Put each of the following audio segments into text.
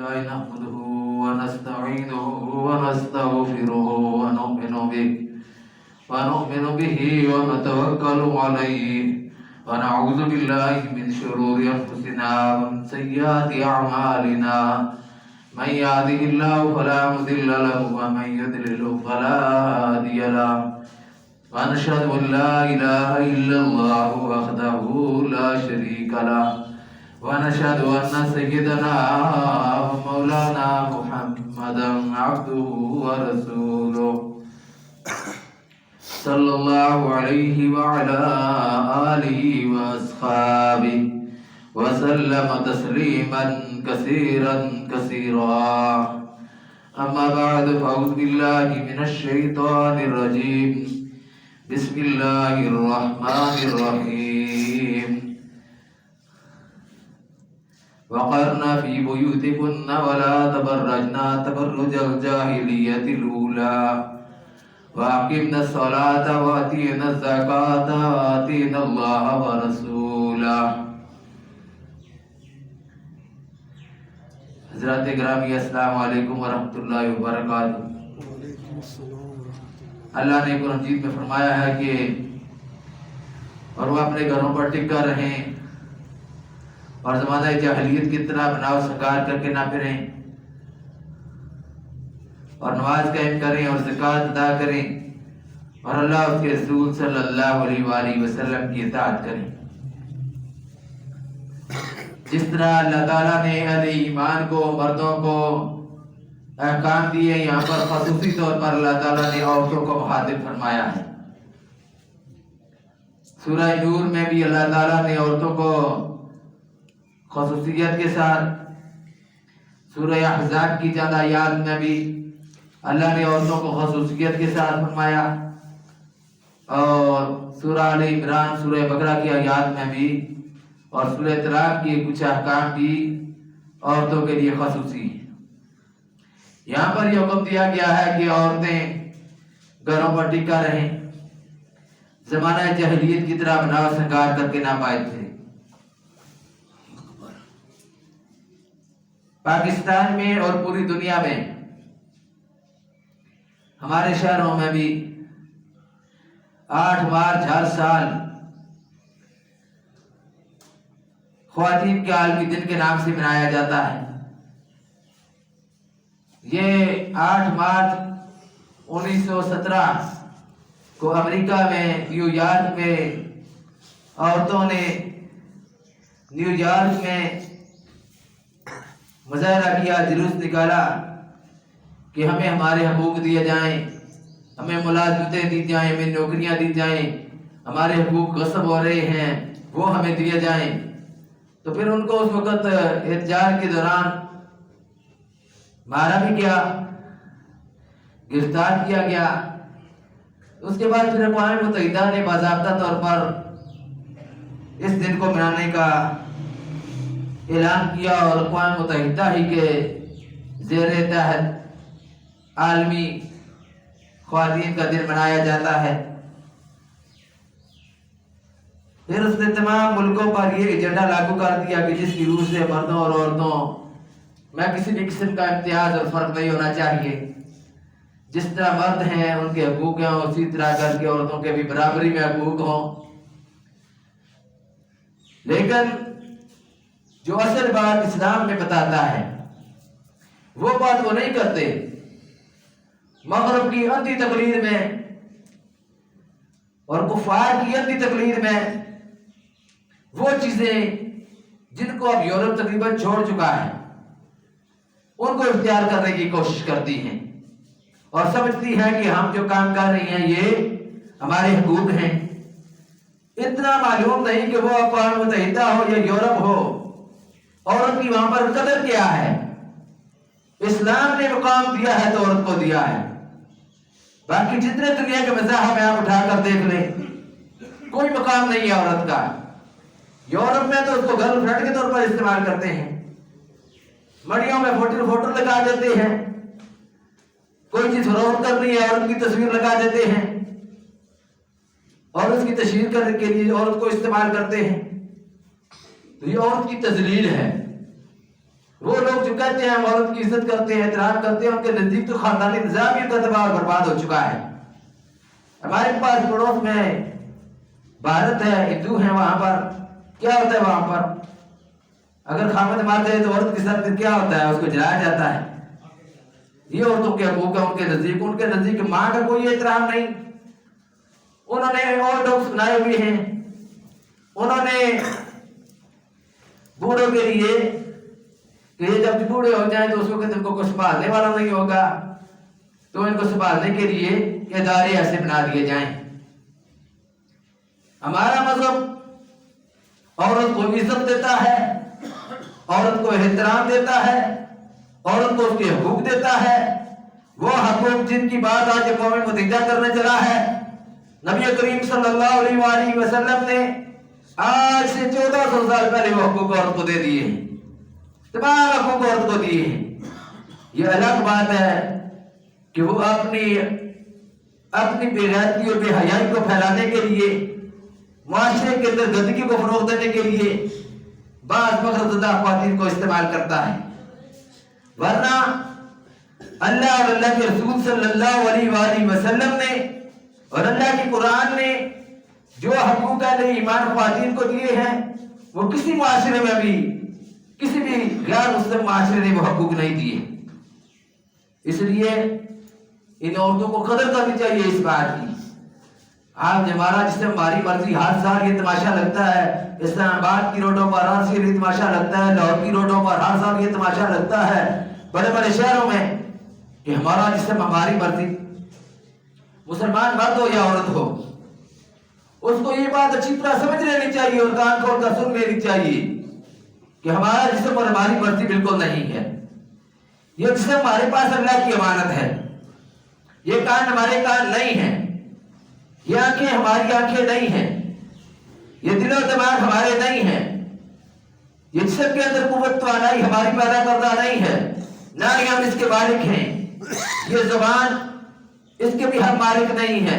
لا نحمده ونستعينه ونستغفره ونؤمن به ونتوكل عليه ونعوذ بالله من شرور أنفسنا ومن سيئات أعمالنا من يهده الله فلا مضل له ومن يضلل فلا هادي له ونشهد أن لا إله إلا الله وحده لا شريك له ونشهد أن سيدنا ومولانا محمدا عبده ورسوله صلى الله عليه وعلى آله وأصحابه وسلم تسليما كثيرا كثيرا أما بعد فأعوذ بالله من الشيطان الرجيم بسم الله الرحمن الرحيم وقرنا في بيوتكن ولا تبرجنا تبرج الجاهلية الأولى وأقمنا الصلاة وآتينا الزكاة وآتينا الله ورسوله. حضرات گرامی السلام علیکم ورحمۃ اللہ وبرکاتہ. اللہ نے قرآن مجید میں فرمایا ہے کہ اور وہ اپنے گھروں پر ٹکا رہیں اور زمانہ جاہلیت کی طرح بناؤ سکار کر کے نہ پھریں اور نماز قائم کریں اور زکوٰۃ ادا کریں اور اللہ اس کے رسول صلی اللہ علیہ وآلہ وسلم کی اطاعت کریں. جس طرح اللہ تعالیٰ نے اہل ایمان کو مردوں کو احکام دیے، یہاں پر خصوصی طور پر اللہ تعالیٰ نے عورتوں کو مخاطب فرمایا ہے. سورہ نور میں بھی اللہ تعالیٰ نے عورتوں کو خصوصیت کے ساتھ، سورہ احزاب کی چند آیات میں بھی اللہ نے عورتوں کو خصوصیت کے ساتھ فرمایا، اور سورہ آل عمران سورہ بقرہ کی آیات میں بھی اور سورہ طلاق کے کچھ احکام بھی عورتوں کے لیے خصوصی ہیں. یہاں پر یہ حکم دیا گیا ہے کہ عورتیں گھروں پر ٹکا رہیں، زمانہ جاہلیت کی طرح بناؤ سنگار کر کے نہ پائے تھے. پاکستان میں اور پوری دنیا میں، ہمارے شہروں میں بھی 8 مارچ ہر سال خواتین کے عالمی دن کے نام سے منایا جاتا ہے. یہ 8 مارچ 1917 کو امریکہ میں نیو یارک میں عورتوں نے نیو یارک میں مظاہرہ کیا، جلوس نکالا کہ ہمیں ہمارے حقوق دیے جائیں، ہمیں ملازمتیں دی جائیں، ہمیں نوکریاں دی جائیں، ہمارے حقوق غصب ہو رہے ہیں وہ ہمیں دیے جائیں. تو پھر ان کو اس وقت احتجاج کے دوران مارا بھی گیا، گرفتار کیا گیا. اس کے بعد پھر اقوام متحدہ نے باضابطہ طور پر اس دن کو منانے کا اعلان کیا، اور اقوام متحدہ ہی کے زیر تحت عالمی خواتین کا دن منایا جاتا ہے. پھر اس نے تمام ملکوں پر یہ ایجنڈا لاگو کر دیا کہ جس کی روح سے مردوں اور عورتوں میں کسی بھی قسم کا امتیاز اور فرق نہیں ہونا چاہیے. جس طرح مرد ہیں ان کے حقوق ہیں، اسی طرح گھر کی عورتوں کے بھی برابری میں حقوق ہوں. لیکن جو اصل بات اسلام میں بتاتا ہے وہ بات وہ نہیں کرتے. مغرب کی اندھی تقلید میں اور کفار کی اندھی تقلید میں وہ چیزیں جن کو اب یورپ تقریباً چھوڑ چکا ہے ان کو اختیار کرنے کی کوشش کرتی ہیں اور سمجھتی ہیں کہ ہم جو کام کر رہی ہیں یہ ہمارے حقوق ہیں. اتنا معلوم نہیں کہ وہ اقوام متحدہ ہو یا یورپ ہو، عورت کی وہاں پر قدر کیا ہے. اسلام نے مقام دیا ہے تو عورت کو دیا ہے. باقی جتنے دنیا کے مذاہب میں آپ اٹھا کر دیکھ لیں، کوئی مقام نہیں ہے عورت کا. یورپ میں تو اس کو گرل فرینڈ کے طور پر استعمال کرتے ہیں، مڑیوں میں فوٹو لگا دیتے ہیں، کوئی چیز فروخت کرنی ہے عورت کی تصویر لگا دیتے ہیں اور اس کی تشہیر کرنے کے لیے عورت کو استعمال کرتے ہیں. تو یہ عورت کی تذلیل ہے. وہ لوگ جو کہتے ہیں ہم عورت کی عزت کرتے ہیں احترام کرتے ہیں ان کے نزدیک تو خاندانی نظام ہی تباہ اور برباد ہو چکا ہے. ہمارے پاس پڑوس میں بھارت ہے, ہندو ہیں, وہاں پر کیا ہوتا ہے؟ وہاں پر اگر خامد مارتے ہیں تو عورت کے سر پہ کیا ہوتا ہے؟ اس کو جلایا جاتا ہے. یہ عورتوں کے حقوق ہے ان کے نزدیک ماں کا کوئی احترام نہیں. انہوں نے اور ڈاکس بنائے ہوئے ہیں. انہوں نے بوڑھوں کے لیے کہ یہ جب بوڑھے ہو جائیں تو اس وقت ان کو کچھ سنبھالنے والا نہیں ہوگا, تو ان کو سنبھالنے کے لیے ادارے ایسے بنا دیے جائیں. ہمارا مذہب عورت کو عزت دیتا ہے, عورت کو احترام دیتا ہے, عورت کو اس کے حقوق دیتا ہے. وہ حقوق جن کی بات آج قوم متحدہ کرنے چلا ہے, نبی کریم صلی اللہ علیہ وآلہ وسلم نے آج سے 1400 سال پہلے وہ حقوق عورت کو دے دیے ہیں, تمام حقوق عورت کو دیے ہیں. یہ الگ بات ہے کہ وہ اپنی بے غیرتی اور بے حیائی کو پھیلانے کے لیے, معاشرے کے اندر گندگی کو فروغ دینے کے لیے بعض مغرض زدہ خواتین کو استعمال کرتا ہے. ورنہ اللہ اور اللہ کے رسول صلی اللہ علیہ وآلہ وسلم نے اور اللہ کی قرآن نے جو حقوق اہل ایمان خواتین کو دیے ہیں وہ کسی معاشرے میں بھی, کسی بھی غیر مسلم معاشرے نے وہ حقوق نہیں دیے. اس لیے ان عورتوں کو قدر کرنی چاہیے اس بات کی. آپ ہمارا جس سے ہماری مرضی ہر سال یہ تماشا لگتا ہے, اسلام آباد کی روڈوں پر ہر سال یہ تماشا لگتا ہے, لاہور کی روڈوں پر ہر سال یہ تماشا لگتا ہے, بڑے بڑے شہروں میں, کہ ہمارا جسم ہماری مرضی. مسلمان مرد ہو یا عورت ہو, اس کو یہ بات اچھی طرح سمجھ لینی چاہیے اور کان کھول کر سن لینی چاہیے کہ ہمارا جسم اور ہماری مرضی بالکل نہیں ہے. یہ جسم ہمارے پاس اللہ کی امانت ہے, یہ کان ہمارے کان نہیں ہیں, یہ آنکھیں ہماری آنکھیں نہیں ہیں, یہ دل و دماغ ہمارے نہیں ہیں, یہ جسم کے اندر قوت توانائی ہماری پیدا کردہ نہیں ہے, نہ ہی ہم اس کے مالک ہیں. یہ زبان اس کے بھی ہم مالک نہیں ہے,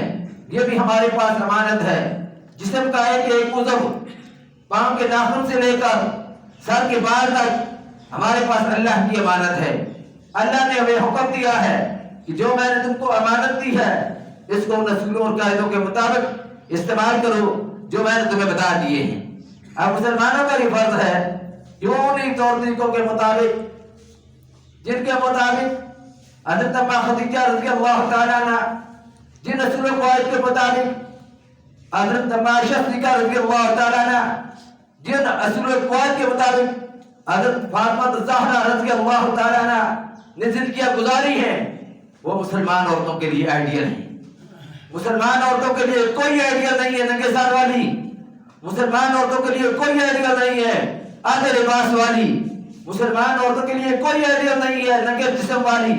یہ بھی ہمارے پاس امانت ہے. جسم کا ایک عضو پاؤں کے ناخن سے لے کر سر کے بال تک ہمارے پاس اللہ کی امانت ہے. اللہ نے ہمیں حکم دیا ہے کہ جو میں نے تم کو امانت دی ہے اس کو اصولوں اور قاعدوں کے مطابق استعمال کرو جو میں نے تمہیں بتا دیے ہیں. اب مسلمانوں کا یہ فرض ہے کہ انہی طور طریقوں کے مطابق جن کے مطابق حضرت اماں خدیجہ رضی اللہ تعالیٰ عنہ, جن اصول و قواعد کے مطابق حضرت اماں عائشہ صدیقہ رضی اللہ تعالیٰ عنہ, جن اصول و قواعد کے مطابق حضرت فاطمہ الزہرا رضی اللہ تعالیٰ عنہ نے زندگیاں گزاری ہیں, وہ مسلمان عورتوں کے لیے آئیڈیل ہیں. مسلمان عورتوں کے لیے کوئی آئیڈیل نہیں ہے ننگے سر والی, مسلمان عورتوں کے لیے کوئی آئیڈیل نہیں ہے آدھے لباس والی, مسلمان عورتوں کے لیے کوئی آئیڈیل نہیں ہے ننگے جسم والی,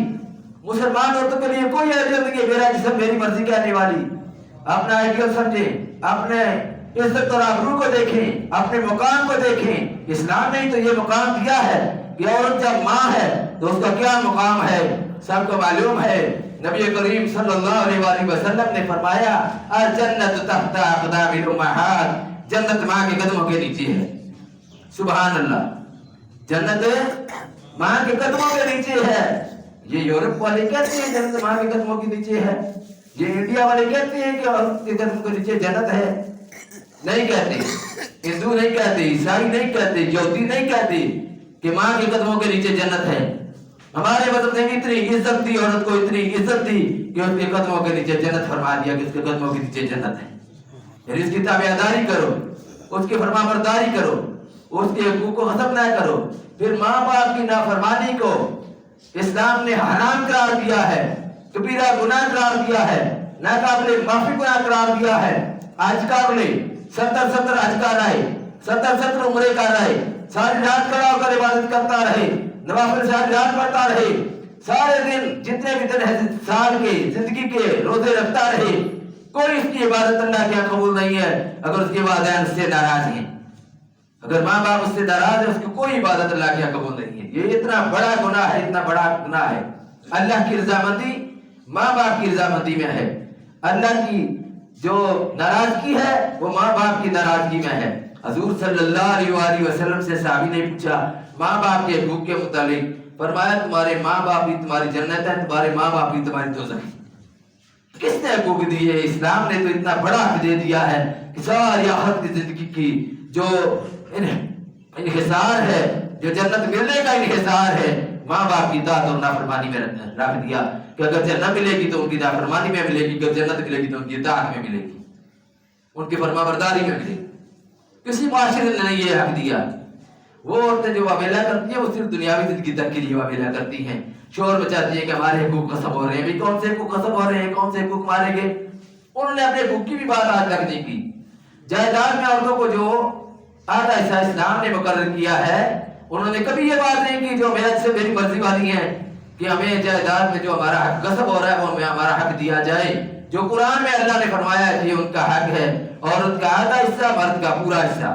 مسلمان عورتوں کے لیے کوئی آئیڈیل نہیں ہے میرا جسم میری مرضی کہنے والی. اپنا آئیڈیل سمجھیں, اپنے عزت اور آبرو کو دیکھیں, اپنے مقام کو دیکھیں. اسلام نے تو یہ مقام دیا ہے کہ عورت جب ماں ہے تو اس کا کیا مقام ہے سب کو معلوم ہے. نبی کریم صلی اللہ علیہ وآلہ وسلم نے فرمایا الجنت تحت اقدام الامہات, جنت ماں کے قدموں کے نیچے ہے. سبحان اللہ, جنت ماں کے قدموں کے نیچے ہے. یہ یورپ والے کہتے ہیں جنت ماں کے قدموں کے نیچے ہے, یہ انڈیا والے کہتے ہیں کہ عورت کے قدموں کے نیچے جنت ہے. نہیں کہتے, ہندو نہیں کہتے, عیسائی نہیں کہتے, یہودی نہیں کہتے کہ ماں کے قدموں کے نیچے جنت ہے. ہمارے مذہب نے اتنی عزت دی عورت کو, اتنی عزت دی کہ اس کے قدموں کے نیچے جنت فرما دیا کہ اس کے قدموں کے نیچے جنت ہے. یعنی اس کی تابعداری کرو, اس کی فرمانبرداری کرو, اس کے حقوق کو ختم نہ کرو. پھر ماں باپ کی نافرمانی کو اسلام نے حرام قرار دیا ہے, کبیرہ گناہ قرار دیا ہے, ناقابل معافی گناہ قرار دیا ہے. آج قابل 70 حج کا رہے, 70 عمرے کا رہے, ساری رات کھڑا ہو کر عبادت کرتا رہے, نوافل ساری رات پڑھتا رہے, سارے دن جتنے بھی دن ہے سال کے زندگی کے روزے رکھتا رہے, کوئی اس کی عبادت اللہ کے قبول نہیں ہے اگر اس کے والدین اس سے ناراض ہیں. اگر ماں باپ اس سے ناراض ہے اس کی کوئی عبادت اللہ کے قبول نہیں ہے. یہ اتنا بڑا گناہ ہے, اتنا بڑا گناہ ہے. اللہ کی رضامندی ماں باپ کی رضامندی میں ہے. اللہ کی جو ناراضگی ہے وہ ماں باپ کی ناراضگی میں ہے. حضور صلی اللہ علیہ وآلہ وسلم سے صحابی نے پوچھا ماں باپ کے حقوق کے متعلق، فرمایا تمہارے ماں باپ بھی تمہاری جنت ہے، تمہارے ماں باپ بھی تمہاری دوزخ ہے۔ کس نے حقوق دیے؟ اسلام نے تو اتنا بڑا حق دے دیا ہے کہ ساری آخرت کی زندگی کی جو انحصار ہے، جو جنت ملنے کا انحصار ہے، ماں باپ کی اطاعت اور نافرمانی میں رکھ دیا کہ اگر جنت ملے گی تو ان کی نافرمانی میں ملے گی، اگر جنت ملے گی تو ان کی اطاعت میں ملے گی، ان کی فرما برداری میں ملے گی۔ کسی معاشرے نے نہیں یہ حق دیا۔ وہ عورتیں جو واویلا کرتی ہیں وہ صرف دنیاوی زندگی تک کے لیے واویلا کرتی ہیں، شور مچاتی ہیں کہ ہمارے حقوق غصب ہو رہے ہیں۔ بھی کون سے حقوق غصب ہو رہے ہیں؟ کون سے حقوق مارے گئے؟ انہوں نے اپنے حقوق کی بھی بات آج تک نہیں کی۔ جائیداد میں عورتوں کو جو آدھا حصہ اسلام نے مقرر کیا ہے، انہوں نے کبھی یہ بات نہیں کی جو میرے سے میری مرضی والی ہے کہ ہمیں جائیداد میں جو ہمارا حق غصب ہو رہا ہے وہ ہمیں ہمارا حق دیا جائے۔ جو قرآن میں اللہ نے فرمایا ہے کہ یہ ان کا حق ہے، عورت کا آدھا حصہ مرد کا پورا حصہ،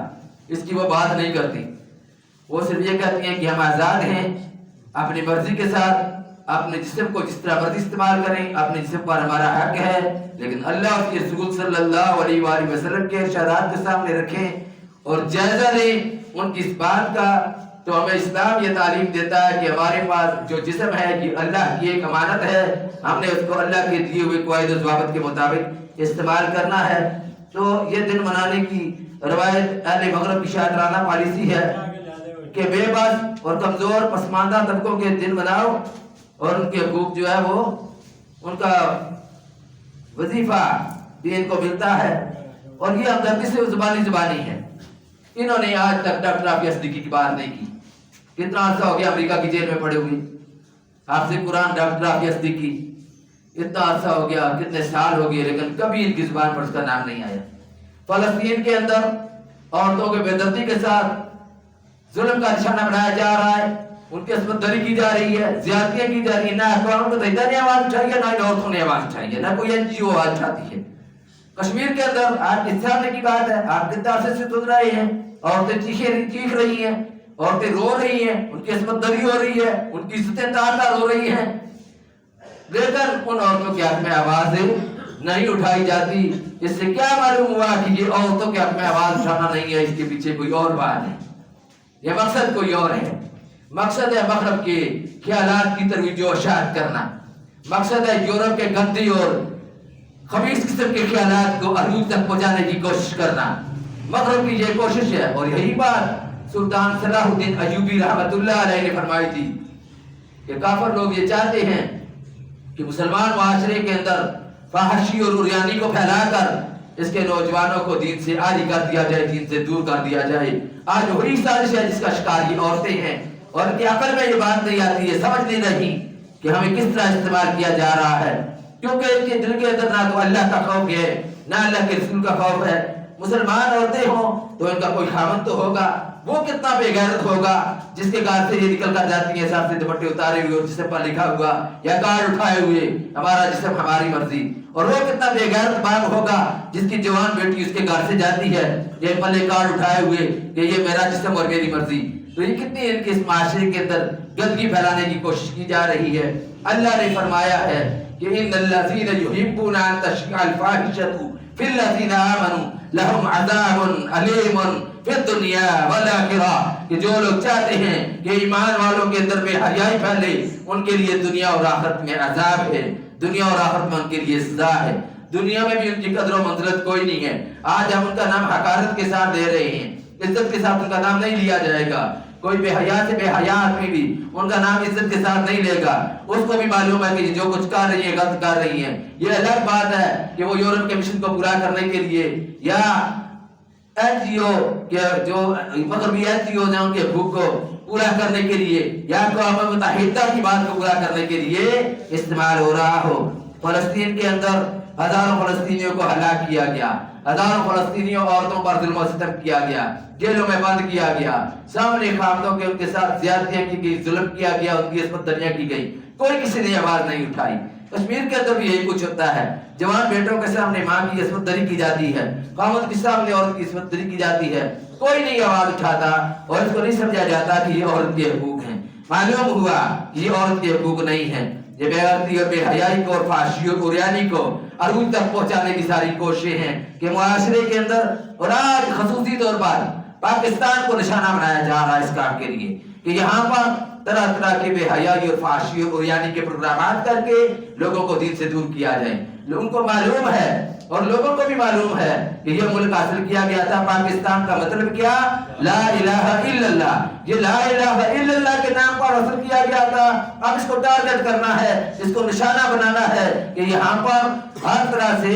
اس کی وہ بات نہیں کرتی۔ وہ صرف یہ کہتی ہیں کہ ہم آزاد ہیں، اپنی مرضی کے ساتھ اپنے جسم کو جس طرح مرضی استعمال کریں، اپنے جسم پر ہمارا حق ہے، لیکن اللہ اور اس کے رسول صلی اللہ علیہ وآلہ وسلم کے ارشادات کے سامنے رکھیں اور جائزہ لیں ان کی اس بات کا۔ تو ہمیں اسلام یہ تعلیم دیتا ہے کہ ہمارے پاس جو جسم ہے یہ اللہ کی ایک امانت ہے، ہم نے اس کو اللہ کے دیے ہوئے قواعد و ضوابط کے مطابق استعمال کرنا ہے۔ تو یہ دن منانے کی روایت اہل مغرب کی شاعرانہ پالیسی ہے کہ بے بس اور کمزور پسماندہ طبقوں کے دن مناؤ اور ان کے حقوق جو ہے وہ ان کا وظیفہ بھی ان کو ملتا ہے، اور یہ ہمدردی سے زبانی ہے۔ انہوں نے آج تک ڈاکٹر عافیہ صدیقی کی بات نہیں کی۔ کتنا عرصہ ہو گیا امریکہ کی جیل میں پڑے ہوئے، حافظ قرآن ڈاکٹر عافیہ صدیقی، اتنا عرصہ ہو گیا، کتنے سال ہو گئے، لیکن کبھی ان کی زبان پر اس کا نام نہیں آیا۔ فلسطین کے اندر عورتوں کے بے دردی کے ساتھ ظلم کا نشانہ بنایا جا رہا ہے، ان کی عصمت دری کی جا رہی ہے، زیادتیاں کی جا رہی ہیں۔ نہ اقوام متحدہ نے آواز اٹھائی ہے، نہ ان عورتوں نے آواز اٹھائی ہے، نہ کوئی NGO آواز اٹھاتی ہے۔ کشمیر کے اندر آپ کس سامنے کی بات ہے، آپ کتنے عرصے سے سن رہے ہیں، عورتیں چیخ رہی ہیں، عورتیں رو رہی ہیں، ان کی عصمت دری ہو رہی ہے، ان کی عزتیں تار تار ہو رہی ہیں، لیکن ان عورتوں کے حق میں آوازیں نہیں اٹھائی جاتی۔ اس سے کیا معلوم ہوا کہ یہ عورتوں کے حق میں آواز اٹھانا نہیں ہے، اس کے پیچھے کوئی اور بات ہے، یہ مقصد کوئی اور ہے۔ مقصد ہے مغرب کے خیالات کی ترویج و اشاعت کرنا، مقصد ہے یورپ کے گندی اور خبیث قسم کے خیالات کو عروج تک پہنچانے کی کوشش کرنا۔ مغرب کی یہ کوشش ہے، اور یہی بات سلطان صلاح الدین ایوبی رحمۃ اللہ علیہ نے فرمائی تھی کہ کافر لوگ یہ چاہتے ہیں کہ مسلمان معاشرے کے اندر فحاشی اور عریانی کو پھیلا کر اس کے نوجوانوں کو دین سے عاری کر دیا جائے، دین سے دور کر دیا جائے۔ آج وہی سازش ہے جس کا شکار یہ عورتیں ہیں، اور ان کی عقل میں یہ بات نہیں آتی ہے، سمجھ نہیں رہی کہ ہمیں کس طرح استعمال کیا جا رہا ہے، کیونکہ ان کے دل کے اندر نہ تو اللہ کا خوف ہے نہ اللہ کے رسول کا خوف ہے۔ مسلمان عورتیں ہوں تو ان کا کوئی خاوند تو ہوگا، وہ کتنا بے غیرت ہوگا جس کے گھر سے یہ نکل کر جاتی ہے سر سے دوپٹے اتارے ہوئے اور جسم پر لکھا ہوا یا کارڈ اٹھائے ہوئے ہمارا جسم ہماری مرضی، اور وہ کتنا بے غیرت باپ ہوگا جس کی جوان بیٹی اس کے گھر سے جاتی ہے یہ پلے کارڈ اٹھائے ہوئے کہ یہ میرا جسم اور میری مرضی۔ تو یہ کتنی ان کے اس معاشرے کے اندر گندگی پھیلانے کی کوشش کی جا رہی ہے۔ اللہ نے فرمایا ہے کہ ان الذین یحبون ان تشیع الفاحشۃ فی الذین آمنوا لهم عذاب علیم فی الدنیا والآخرہ، کہ جو لوگ چاہتے ہیں کہ ایمان والوں کے اندر بے حیائی پھیلے ان کے لیے دنیا اور آخرت میں عذاب ہے، دنیا اور آخرت میں ان کے لیے سزا ہے۔ دنیا میں بھی ان کی قدر و منزلت کوئی نہیں ہے۔ آج ہم ان کا نام حقارت کے ساتھ دے رہے ہیں، عزت کے ساتھ ان کا نام نہیں لیا جائے گا۔ کوئی بے حیا سے بے حیا آدمی بھی ان کا نام عزت کے ساتھ نہیں لے گا، اس کو بھی معلوم ہے کہ جو کچھ کر رہی ہے غلط کر رہی ہیں۔ یہ الگ بات ہے کہ وہ یورپ کے مشن کو پورا کرنے کے لیے یا NGO کے جو مغربی NGO ہیں ان کے حقوق کو پورا کرنے کے لیے یا اقوام متحدہ کی بات کو پورا کرنے کے لیے استعمال ہو رہا ہو۔ فلسطین کے اندر ہزاروں فلسطینیوں کو ہلاک کیا گیا، ہزاروں فلسطینیوں عورتوں پر ظلم و ستم کیا گیا، جیلوں میں بند کیا گیا، سامنے خامدوں کے ان کے ساتھ زیادتیاں کی گئی، ظلم کیا گیا، ان کی عصمت دریاں کی گئی، کوئی کسی نے آواز نہیں اٹھائی۔ کشمیر کے اندر بھی یہی کچھ ہوتا ہے، جوان بیٹوں کے سامنے ماں کی عصمت دری کی جاتی ہے، خامد کے سامنے عورت کی عصمت دری کی جاتی ہے، کوئی نہیں آواز اٹھاتا اور اس کو نہیں سمجھا جاتا کہ یہ عورت کے حقوق ہیں۔ معلوم ہوا کہ یہ عورت کے حقوق نہیں ہیں، یہ بے غیرتی اور بے حیائی کو اور فحاشی اور عریانی کو عروج تک پہنچانے کی ساری کوششیں ہیں کہ معاشرے کے اندر اور آج خصوصی طور پر پاکستان کو نشانہ بنایا جا رہا ہے اس کام کے لیے کہ یہاں پر طرح طرح کے بے حیائی اور فحاشی اور یعنی کے پروگرامات کر کے لوگوں کو دین سے دور کیا جائے. ان کو معلوم ہے اور لوگوں کو بھی معلوم ہے کہ یہ ملک حاصل کیا گیا تھا پاکستان کا مطلب کیا؟ لا الہ الا اللہ. یہ لا الہ الا اللہ کے نام پر حاصل کیا گیا تھا. اب اس کو ٹارگٹ کرنا ہے, اس کو نشانہ بنانا ہے کہ یہاں پر ہر طرح سے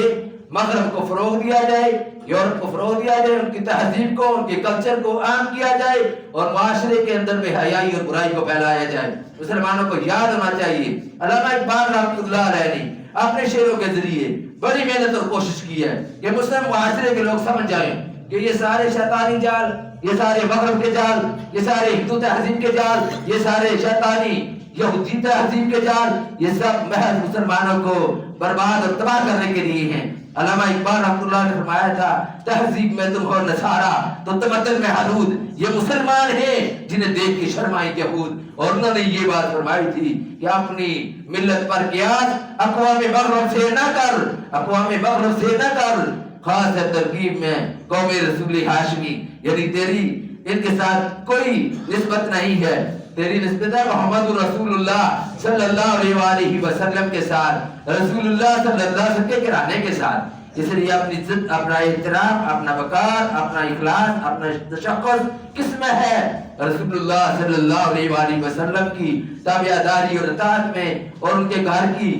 مغرب کو فروغ دیا جائے, یورپ کو فروغ دیا جائے, ان کی تہذیب کو, ان کے کلچر کو عام کیا جائے اور معاشرے کے اندر بے حیائی اور برائی کو پھیلایا جائے. مسلمانوں کو یاد ہونا چاہیے علامہ اقبال رحمۃ اللہ علیہ نے اپنے شعروں کے ذریعے بڑی محنت اور کوشش کی ہے کہ مسلم معاشرے کے لوگ سمجھ جائیں کہ یہ سارے شیطانی جال, یہ سارے مغرب کے جال, یہ سارے ہندو تہذیب کے جال, یہ سارے شیطانی یہودی تہذیب کے جال, یہ سب محض مسلمانوں کو برباد اور تباہ کرنے کے لیے ہیں. علامہ اقبال رحمۃ اللہ نے فرمایا تھا تہذیب میں تم ہو نصارا تو تمدن میں حدود, یہ مسلمان ہیں جنہیں دیکھ کے شرمائے یہود. اور انہوں نے یہ بات فرمائی تھی کہ اپنی ملت پر قیاس اقوام مغرب سے نہ کر, اقوام مغرب سے نہ کر, خاص ہے ترکیب میں قوم رسول ہاشمی, یعنی تیری ان کے ساتھ کوئی نسبت نہیں ہے, تیری نسبت ہے محمد رسول اللہ صلی اللہ علیہ وآلہ وسلم کے ساتھ, رسول اللہ صلی اللہ علیہ وسلم کے گھرانے کے ساتھ. اس لیے اپنی عزت, اپنا احترام, اپنا وقار, اپنا اخلاص, اپنا تشخص کس میں ہے؟ رسول اللہ صلی اللہ علیہ وآلہ وسلم کی تابعداری اور اطاعت میں, اور ان کے گھر کی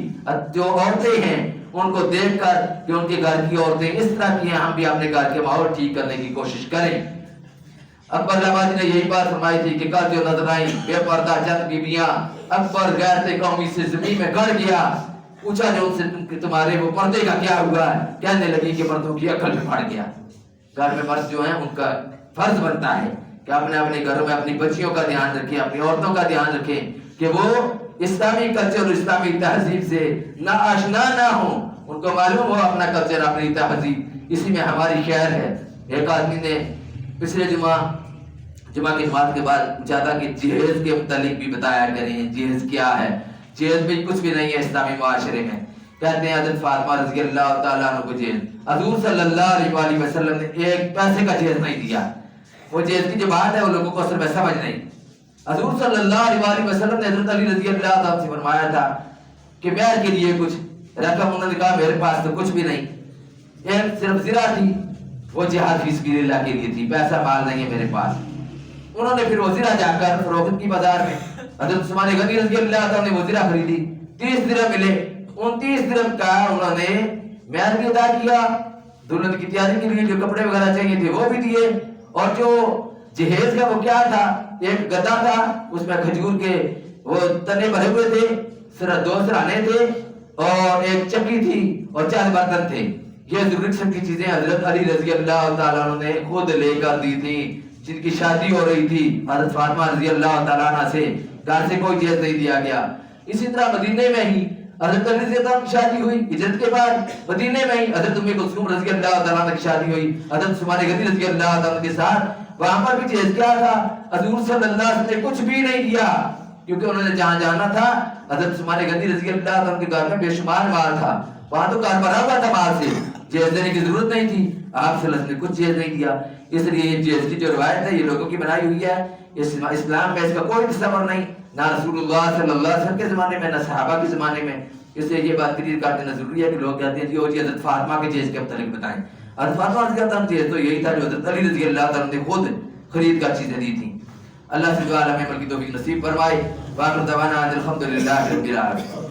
جو عورتیں ہیں ان کو دیکھ کر کہ ان کے گھر کی عورتیں اس طرح کی ہیں, ہم بھی اپنے گھر کے ماحول ٹھیک کرنے کی کوشش کریں. اکبر آبادی نے یہی بات فرمائی تھی کہ کل جو نظر آئی بے پردہ چند بیویاں, اکبر غیرت قومی سے زمین میں گڑ گیا. پوچھا جو ان سے کہ تمہارے وہ پردے کا کیا ہوا ہے؟ کہنے لگی کہ مردوں کی عقل میں پڑ گیا. گھر میں مرد جو ہیں ان کا فرض بنتا ہے کہ اپنے گھروں میں اپنی بچیوں کا دھیان رکھیں, اپنی عورتوں کا دھیان رکھیں کہ وہ اسلامی کلچر اور اسلامی تہذیب سے نا آشنا نہ ہوں, ان کو معلوم ہو اپنا کلچر, اپنی تہذیب, اسی میں ہماری خیر ہے. ایک آدمی نے پچھلے جمعہ کی نماز کے بعد پوچھا تھا کہ جہیز کے متعلق بھی بتایا کریں, جہیز کیا ہے؟ جہیز بھی کچھ بھی نہیں ہے اسلامی معاشرے میں. کہتے ہیں حضرت فاطمہ رضی اللہ تعالیٰ عنہ کو جہیز, حضور صلی اللہ علیہ وآلہ وسلم نے ایک پیسے کا جہیز نہیں دیا. وہ جہیز کی جو بات ہے وہ لوگوں کو اصل میں سمجھ نہیں. حضور صلی اللہ علیہ وآلہ وسلم نے حضرت علی رضی اللہ عنہ سے فرمایا تھا کہ مہر کے لیے کچھ رقم, انہوں نے کہا میرے پاس تو کچھ بھی نہیں, ایک صرف زرہ تھی, وہ جہاد فی سبیل اللہ کے لیے تھی, پیسہ مال نہیں ہے میرے پاس. انہوں نے پھر وہ زرہ جا کر فروخت کی بازار میں, حضرت عثمان غنی رضی اللہ عنہ نے وہ زرہ خریدی, 30 درہم ملے. 29 درہم کا انہوں نے مہر بھی ادا کیا, دلہن کی تیاری کے لیے جو کپڑے وغیرہ چاہیے تھے وہ بھی دیے, اور جو جہیز کا وہ کیا تھا, ایک گدا تھا, اس میں کھجور کے وہ تنے بھرے ہوئے تھے, صرف 2 سرانے تھے, اور ایک چکی تھی, اور 4 برتن تھے. یہ ضروری قسم کی چیزیں حضرت علی رضی اللہ تعالیٰ عنہ نے خود لے کر دی تھی. جن کی شادی ہو رہی تھی حضرت فاطمہ رضی اللہ تعالیٰ عنہ سے, گھر سے کوئی جہیز نہیں دیا گیا. اسی طرح مدینے میں ہی حضرت علی رضی اللہ عنہ کی شادی ہوئی, ہجرت کے بعد مدینے میں ہی حضرت ام کلثوم رضی اللہ تعالیٰ عنہ کی شادی ہوئی حضرت عثمان غنی رضی اللہ تعالیٰ عنہ کے ساتھ. وہاں پر بھی جہیز کیا تھا؟ حضور صلی اللہ علیہ وسلم نے کچھ بھی نہیں دیا, کیونکہ انہوں نے جہاں جانا تھا حضرت عثمان غنی رضی اللہ عنہ کے گھر میں بے شمار مال تھا, وہاں تو گھر بھرا ہوا تھا مال سے, جہیز دینے کی ضرورت نہیں تھی. آپ صلی اللہ علیہ وسلم نے کچھ جہیز نہیں دیا. اس لیے یہ جہیز کی جو روایت ہے یہ لوگوں کی بنائی ہوئی ہے, اسلام میں اس کا کوئی تصور نہیں, نہ رسول اللہ صلی اللہ علیہ وسلم کے زمانے میں نہ صحابہ کے زمانے میں. اس لیے یہ بات کلیئر کر دینا ضروری ہے کہ لوگ کہتے ہیں جی حضرت فاطمہ کے جہیز کے متعلق بتائیں. حضرت فاطمہ رضی اللہ عنہ جہیز تو یہی تھا جو حضرت علی رضی اللہ عنہ نے خود خرید کر چیزیں دی تھیں. اللہ سے دعا ہمیں عمل کی توفیق نصیب فرمائے. واخر دعوانا الحمدللہ رب العالمین.